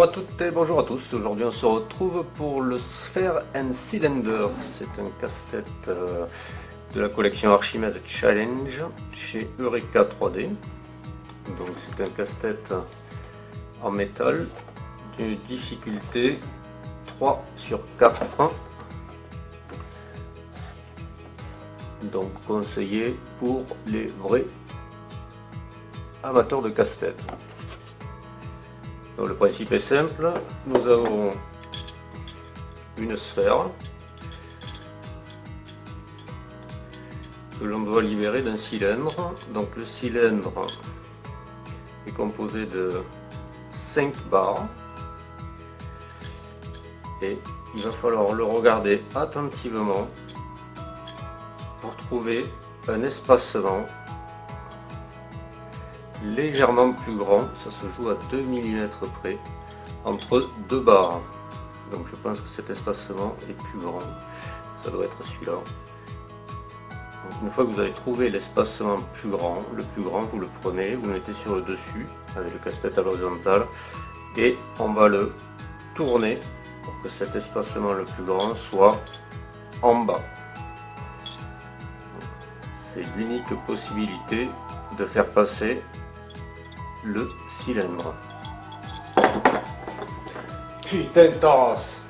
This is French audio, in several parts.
Bonjour à toutes et bonjour à tous. Aujourd'hui on se retrouve pour le Sphere and Cylinder. C'est un casse-tête de la collection Archimède Challenge chez Eureka 3D. Donc c'est un casse-tête en métal d'une difficulté 3 sur 4. Donc conseillé pour les vrais amateurs de casse-tête. Donc le principe est simple, nous avons une sphère que l'on doit libérer d'un cylindre. Donc le cylindre est composé de 5 barres et il va falloir le regarder attentivement pour trouver un espacement légèrement plus grand, ça se joue à 2 mm près, entre deux barres. Donc je pense que cet espacement est plus grand, ça doit être celui-là. Donc une fois que vous avez trouvé l'espacement plus grand, vous le prenez, vous le mettez sur le dessus, avec le casse-tête à l'horizontale, et on va le tourner pour que cet espacement le plus grand soit en bas. C'est l'unique possibilité de faire passer le cylindre. Putain de tasse.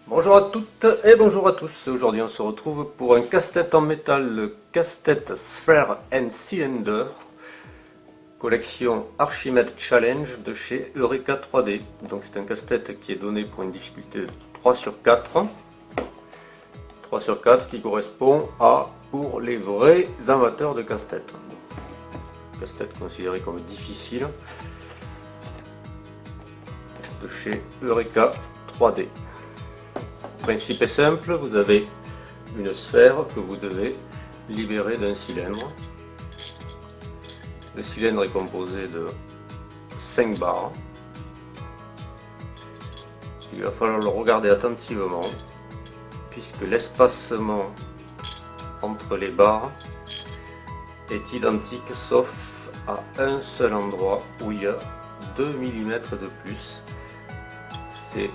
Bonjour à toutes et bonjour à tous. Aujourd'hui on se retrouve pour un casse-tête en métal, le casse-tête Sphere and Cylinder, collection Archimède Challenge de chez Eureka 3D. Donc c'est un casse-tête qui est donné pour une difficulté de 3 sur 4. 3 sur 4, ce qui correspond à pour les vrais amateurs de casse-tête. Casse-tête considéré comme difficile de chez Eureka 3D. Le principe est simple, vous avez une sphère que vous devez libérer d'un cylindre. Le cylindre est composé de 5 barres. Il va falloir le regarder attentivement puisque l'espacement entre les barres est identique sauf à un seul endroit où il y a 2 mm de plus. C'est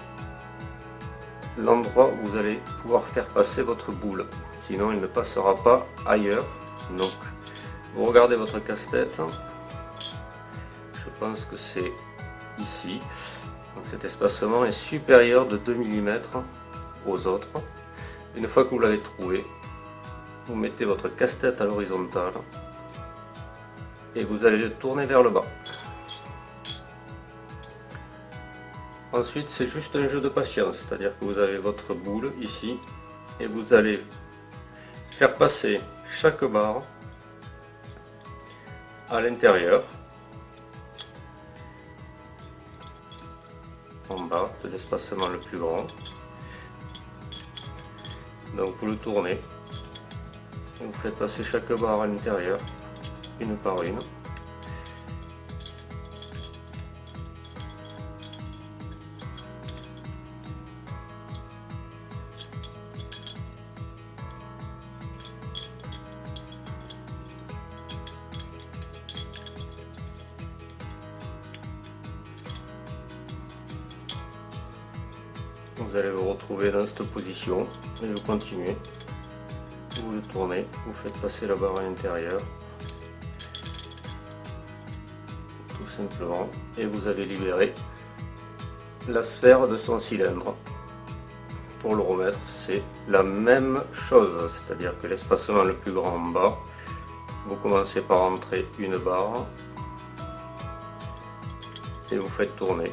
l'endroit où vous allez pouvoir faire passer votre boule, sinon il ne passera pas ailleurs. Donc vous regardez votre casse-tête, je pense que c'est ici. Donc cet espacement est supérieur de 2 mm aux autres. Une fois que vous l'avez trouvé, vous mettez votre casse-tête à l'horizontale et vous allez le tourner vers le bas. Ensuite c'est juste un jeu de patience, c'est-à-dire que vous avez votre boule ici et vous allez faire passer chaque barre à l'intérieur, en bas de l'espacement le plus grand. Donc vous le tournez et vous faites passer chaque barre à l'intérieur, une par une. Vous allez vous retrouver dans cette position et vous continuez, vous le tournez, vous faites passer la barre à l'intérieur, tout simplement, et vous allez libérer la sphère de son cylindre. Pour le remettre, c'est la même chose, c'est-à-dire que l'espacement le plus grand en bas, vous commencez par entrer une barre et vous faites tourner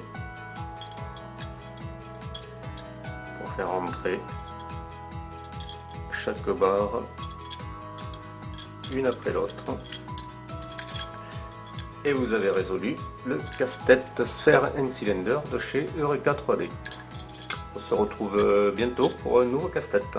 pour faire entrer chaque barre une après l'autre et vous avez résolu le casse-tête Sphere and Cylinder de chez Eureka 3D. On se retrouve bientôt pour un nouveau casse-tête.